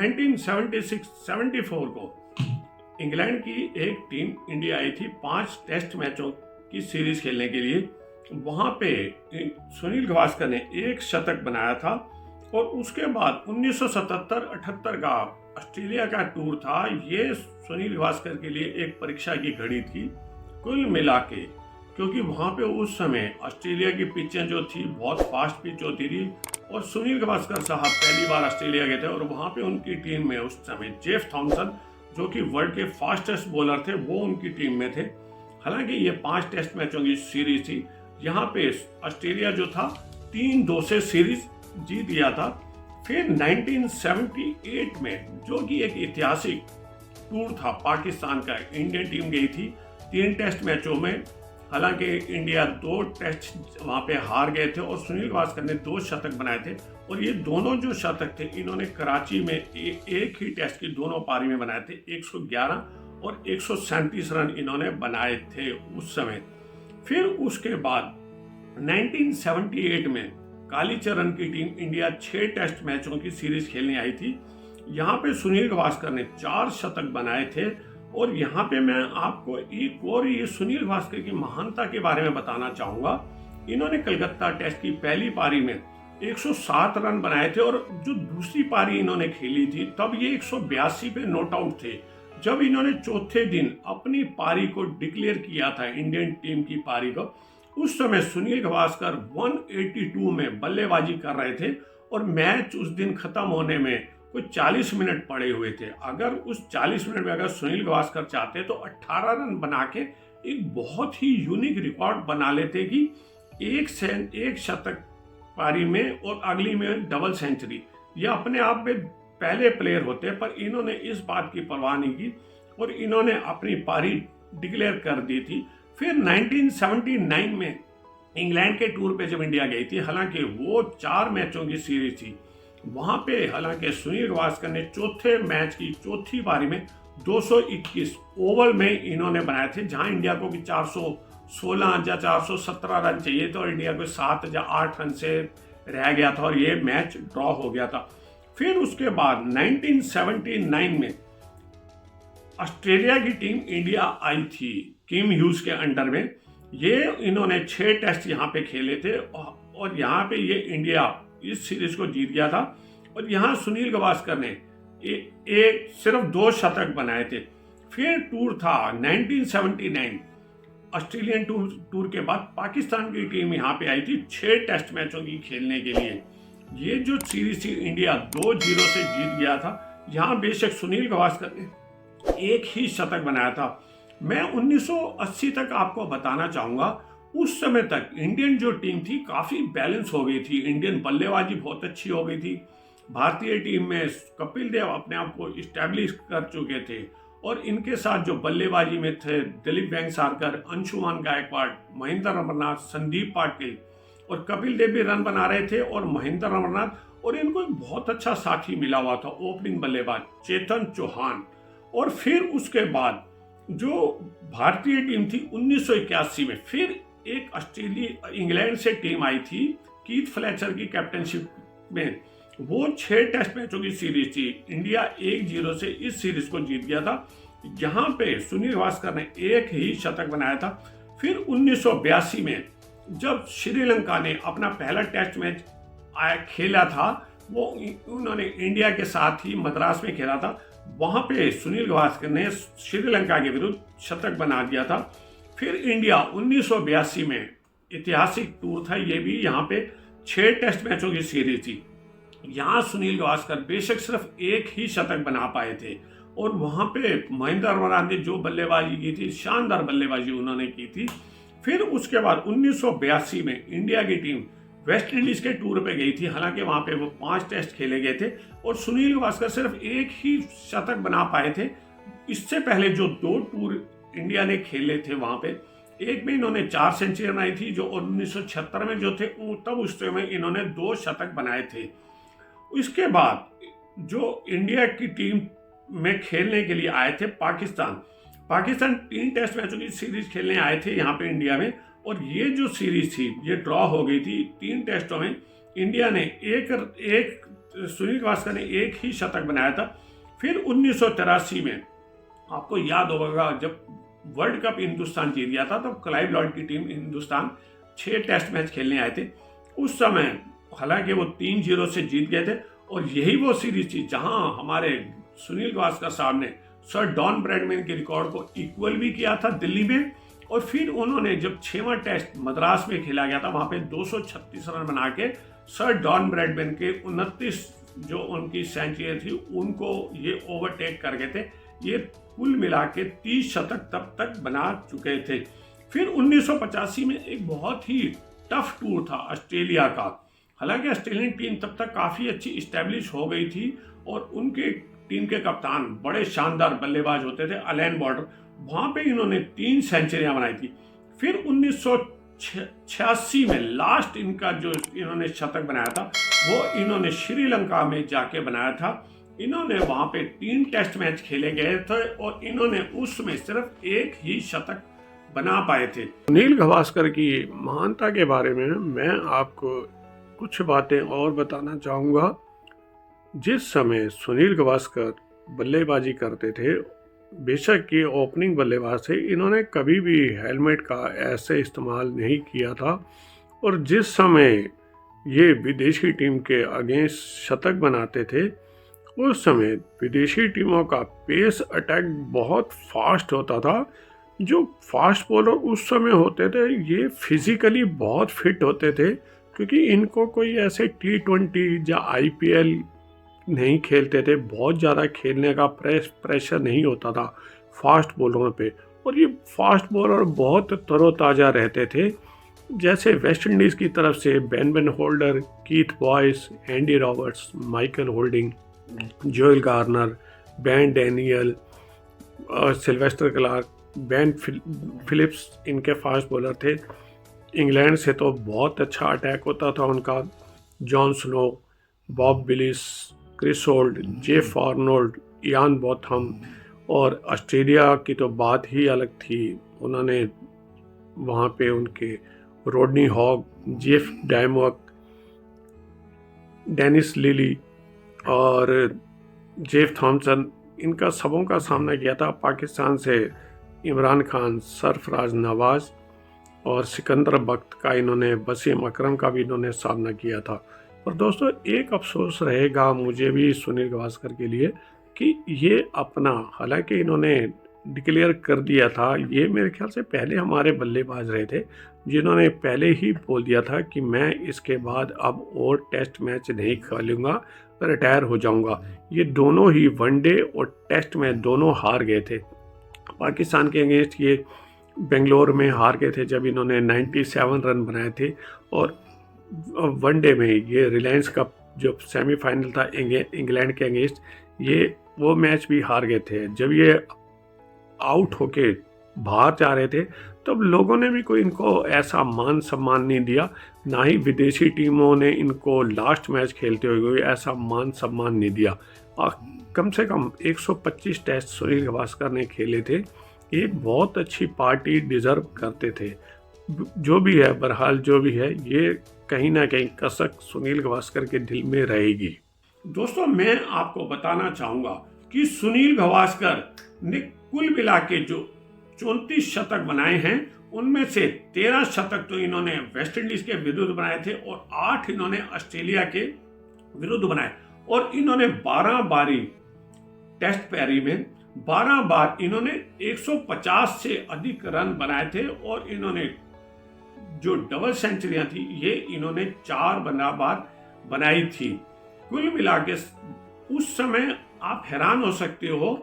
1976-74 को इंग्लैंड की एक टीम इंडिया आई थी 5 टेस्ट मैचों की सीरीज खेलने के लिए। वहाँ पे सुनील गावस्कर ने एक शतक बनाया था और उसके बाद 1977-78 का ऑस्ट्रेलिया का टूर था। ये सुनील गावस्कर के लिए एक परीक्षा की घड़ी थी कुल मिला के, क्योंकि वहाँ पे उस समय ऑस्ट्रेलिया की पिचें जो थी बहुत फास्ट पिच होती थी और सुनील गावस्कर साहब पहली बार ऑस्ट्रेलिया गए थे और वहाँ पे उनकी टीम में उस समय जेफ थॉमसन जो कि वर्ल्ड के फास्टेस्ट बॉलर थे वो उनकी टीम में थे। हालांकि ये 5 टेस्ट मैचों की सीरीज थी। यहाँ पे ऑस्ट्रेलिया जो था 3-2 से सीरीज जीत गया था। फिर 1978 में जो कि एक ऐतिहासिक टूर था पाकिस्तान का, इंडियन टीम गई थी 3 टेस्ट मैचों में। हालांकि इंडिया 2 टेस्ट वहाँ पे हार गए थे और सुनील गावस्कर ने 2 शतक बनाए थे और ये दोनों जो शतक थे इन्होंने कराची में एक ही टेस्ट की दोनों पारी में बनाए थे। 111 और 137 रन इन्होंने बनाए थे उस समय। फिर उसके बाद 1978 में कालीचरण की टीम इंडिया 6 टेस्ट मैचों की सीरीज खेलने आई थी। यहाँ पे सुनील गावस्कर ने 4 शतक बनाए थे और यहाँ पे मैं आपको एक और ये सुनील गावस्कर की महानता के बारे में बताना चाहूँगा। इन्होंने कलकत्ता टेस्ट की पहली पारी में 107 रन बनाए थे और जो दूसरी पारी इन्होंने खेली थी तब ये 182 पे नॉट आउट थे। जब इन्होंने चौथे दिन अपनी पारी को डिक्लेयर किया था इंडियन टीम की पारी को, उस समय सुनील गावस्कर 182 में बल्लेबाजी कर रहे थे और मैच उस दिन खत्म होने में कुछ 40 मिनट पड़े हुए थे। अगर उस 40 मिनट में अगर सुनील गावस्कर चाहते तो 18 रन बना के एक बहुत ही यूनिक रिकॉर्ड बना लेते कि एक शतक पारी में और अगली में डबल सेंचुरी। ये अपने आप में पहले प्लेयर होते, पर इन्होंने इस बात की परवाह नहीं की और इन्होंने अपनी पारी डिक्लेयर कर दी थी। फिर 1979 में इंग्लैंड के टूर पे जब इंडिया गई थी, हालांकि वो 4 मैचों की सीरीज थी, वहां पे हालांकि सुनील गावस्कर ने चौथे मैच की चौथी पारी में 221 ओवर में इन्होंने बनाए थे, जहां इंडिया को भी 416 या 417 रन चाहिए थे और इंडिया को 7 या 8 रन से रह गया था और ये मैच ड्रॉ हो गया था। फिर उसके बाद 1979 में ऑस्ट्रेलिया की टीम इंडिया आई थी किम ह्यूज के अंडर में। ये इन्होंने 6 टेस्ट यहाँ पे खेले थे और यहाँ पे ये इंडिया इस सीरीज को जीत गया था और यहाँ सुनील गावस्कर ने एक सिर्फ 2 शतक बनाए थे। फिर टूर था 1979 ऑस्ट्रेलियन टूर के बाद पाकिस्तान की टीम यहाँ पे आई थी 6 टेस्ट मैचों की खेलने के लिए। ये जो सीरीज थी इंडिया 2-0 से जीत गया था। यहाँ बेशक सुनील गावस्कर ने एक ही शतक बनाया था। मैं 1980 तक आपको बताना चाहूँगा, उस समय तक इंडियन जो टीम थी काफ़ी बैलेंस हो गई थी। इंडियन बल्लेबाजी बहुत अच्छी हो गई थी। भारतीय टीम में कपिल देव अपने आप को इस्टेब्लिश कर चुके थे और इनके साथ जो बल्लेबाजी में थे दिलीप वेंगसरकर, अंशुमान गायकवाड़, महेंद्र अमरनाथ, संदीप पाटिल और कपिल देव भी रन बना रहे थे और महेंद्र अमरनाथ, और इनको एक बहुत अच्छा साथी मिला हुआ था ओपनिंग बल्लेबाज चेतन चौहान। और फिर उसके बाद जो भारतीय टीम थी 1981 में फिर एक ऑस्ट्रेलिया इंग्लैंड से टीम आई थी कीथ फ्लेचर की कैप्टनशिप में। वो 6 टेस्ट मैचों की सीरीज थी। इंडिया 1-0 से इस सीरीज को जीत गया था। यहाँ पे सुनील गावस्कर ने एक ही शतक बनाया था। फिर 1982 में जब श्रीलंका ने अपना पहला टेस्ट मैच खेला था, वो उन्होंने इंडिया के साथ ही मद्रास में खेला था। वहाँ पे सुनील गावस्कर ने श्रीलंका के विरुद्ध शतक बना दिया था। फिर इंडिया 1982 में ऐतिहासिक टूर था, ये भी यहाँ पे 6 टेस्ट मैचों की सीरीज थी। यहाँ सुनील गावस्कर बेशक सिर्फ एक ही शतक बना पाए थे और वहाँ पे महेंद्र अमरनाथ ने जो बल्लेबाजी की थी, शानदार बल्लेबाजी उन्होंने की थी। फिर उसके बाद 1982 में इंडिया की टीम वेस्ट इंडीज के टूर पे गई थी। हालांकि वहाँ पे वो 5 टेस्ट खेले गए थे और सुनील गावस्कर सिर्फ एक ही शतक बना पाए थे। इससे पहले जो 2 टूर इंडिया ने खेले थे, वहाँ पे एक में इन्होंने 4 सेंचुरी बनाई थी जो 1976 में जो थे, तब उस समय इन्होंने 2 शतक बनाए थे। इसके बाद जो इंडिया की टीम में खेलने के लिए आए थे पाकिस्तान 3 टेस्ट मैचों की सीरीज खेलने आए थे यहाँ पे इंडिया में, और ये जो सीरीज थी ये ड्रॉ हो गई थी। 3 टेस्टों में इंडिया ने एक सुनील गावस्कर ने एक ही शतक बनाया था। फिर 1983 में आपको याद होगा जब वर्ल्ड कप हिंदुस्तान जीत गया था, तो क्लाइव लॉयड की टीम हिंदुस्तान 6 टेस्ट मैच खेलने आए थे। उस समय हालांकि वो 3-0 से जीत गए थे, और यही वो सीरीज थी जहां हमारे सुनील गावस्कर साहब ने सर डॉन ब्रैडमैन के रिकॉर्ड को इक्वल भी किया था दिल्ली में। और फिर उन्होंने जब 6वां टेस्ट मद्रास में खेला गया था, वहां पे 236 रन बना के सर डॉन ब्रैडमैन के 29 जो उनकी सेंचुरी थी उनको ये ओवरटेक कर गए थे। ये कुल मिला के 30 शतक तब तक बना चुके थे। फिर 1985 में एक बहुत ही टफ टूर था ऑस्ट्रेलिया का। हालांकि ऑस्ट्रेलियन टीम तब तक काफ़ी अच्छी इस्टेब्लिश हो गई थी, और उनके टीम के कप्तान बड़े शानदार बल्लेबाज होते थे, अलैन बॉर्डर। वहाँ पे इन्होंने 3 सेंचुरियाँ बनाई थी। फिर 1986 में लास्ट इनका जो इन्होंने शतक बनाया था वो इन्होंने श्रीलंका में जाके बनाया था। इन्होंने वहाँ पे 3 टेस्ट मैच खेले गए थे, और इन्होंने उसमें सिर्फ एक ही शतक बना पाए थे। सुनील गावस्कर की महानता के बारे में मैं आपको कुछ बातें और बताना चाहूँगा। जिस समय सुनील गावस्कर बल्लेबाजी करते थे, बेशक ये ओपनिंग बल्लेबाज थे, इन्होंने कभी भी हेलमेट का ऐसे इस्तेमाल नहीं किया था। और जिस समय ये विदेशी टीम के अगेंस्ट शतक बनाते थे, उस समय विदेशी टीमों का पेस अटैक बहुत फास्ट होता था। जो फास्ट बॉलर उस समय होते थे ये फिजिकली बहुत फिट होते थे, क्योंकि इनको कोई ऐसे T20 या IPL नहीं खेलते थे। बहुत ज़्यादा खेलने का प्रेशर नहीं होता था फास्ट बॉलरों पे, और ये फास्ट बॉलर बहुत तरोताज़ा रहते थे। जैसे वेस्ट इंडीज़ की तरफ से Ben Holder, Keith Boyce, Andy Roberts, Michael Holding, Joel Garner, Ben Daniel, Sylvester Clarke, Ben Phillips इनके फास्ट बॉलर थे। इंग्लैंड से तो बहुत अच्छा अटैक होता था उनका। John Snow, Bob Willis, Chris Hold, Geoff Arnold, Ian Botham. और ऑस्ट्रेलिया की तो बात ही अलग थी। उन्होंने वहाँ पे उनके रोडनी हॉग, जेफ डायमॉक, डेनिस लिली और जेफ थॉमसन, इनका सबों का सामना किया था। पाकिस्तान से इमरान खान, सरफराज नवाज और सिकंदर बख्त का इन्होंने, वसीम अकरम का भी इन्होंने सामना किया था। पर दोस्तों एक अफसोस रहेगा मुझे भी सुनील गावस्कर के लिए कि ये अपना, हालांकि इन्होंने डिक्लेयर कर दिया था, ये मेरे ख्याल से पहले हमारे बल्लेबाज रहे थे जिन्होंने पहले ही बोल दिया था कि मैं इसके बाद अब और टेस्ट मैच नहीं खेलूँगा, रिटायर हो जाऊँगा। ये दोनों ही वनडे और टेस्ट मैच दोनों हार गए थे। पाकिस्तान के अगेंस्ट ये बेंगलोर में हार गए थे जब इन्होंने 97 रन बनाए थे, और वनडे में ये रिलायंस कप जो सेमीफाइनल था इंग्लैंड के अगेंस्ट, ये वो मैच भी हार गए थे। जब ये आउट होके बाहर जा रहे थे तब लोगों ने भी कोई इनको ऐसा मान सम्मान नहीं दिया, ना ही विदेशी टीमों ने इनको लास्ट मैच खेलते हुए ऐसा मान सम्मान नहीं दिया। कम से कम 125 टेस्ट सुनील गावस्कर ने खेले थे। एक बहुत अच्छी पार्टी डिजर्व करते थे। जो भी है, बहरहाल जो भी है, ये कहीं ना कहीं कसक सुनील गावस्कर के दिल में रहेगी। दोस्तों मैं आपको बताना चाहूँगा कि सुनील गावस्कर ने कुल मिला के जो 34 शतक बनाए हैं, उनमें से 13 शतक तो इन्होंने वेस्ट इंडीज के विरुद्ध बनाए थे और 8 इन्होंने ऑस्ट्रेलिया के विरुद्ध बनाए। और इन्होंने 12 बारी टेस्ट पैरी में 12 बार इन्होंने 150 से अधिक रन बनाए थे, और इन्होंने जो डबल सेंचुरियां थी ये इन्होंने 4 बार बनाई थी। कुल मिला के उस समय आप हैरान हो सकते हो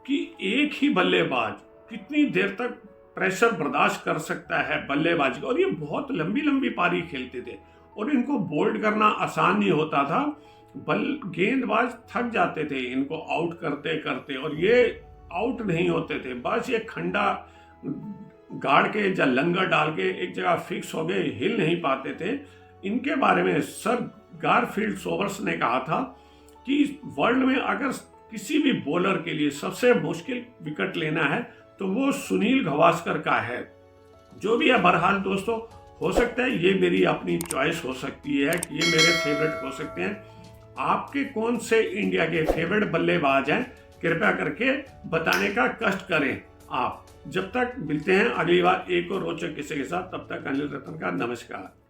कि एक ही बल्लेबाज कितनी देर तक प्रेशर बर्दाश्त कर सकता है बल्लेबाजी का। और ये बहुत लंबी लंबी पारी खेलते थे और इनको बोल्ड करना आसान नहीं होता था। गेंदबाज थक जाते थे इनको आउट करते करते, और ये आउट नहीं होते थे, बस ये खंडा गाड़ के या लंगर डाल के एक जगह फिक्स हो गए, हिल नहीं पाते थे। इनके बारे में सर गारफील्ड सोबर्स ने कहा था कि वर्ल्ड में अगर किसी भी बॉलर के लिए सबसे मुश्किल विकेट लेना है तो वो सुनील गावस्कर का है। जो भी है, बहरहाल दोस्तों, हो सकता है ये मेरी अपनी चॉइस हो सकती है कि ये मेरे फेवरेट हो सकते हैं, आपके कौन से इंडिया के फेवरेट बल्लेबाज हैं, कृपया करके बताने का कष्ट करें आप। जब तक मिलते हैं अगली बार एक और रोचक किस्से के साथ, तब तक अनिल रतन का नमस्कार।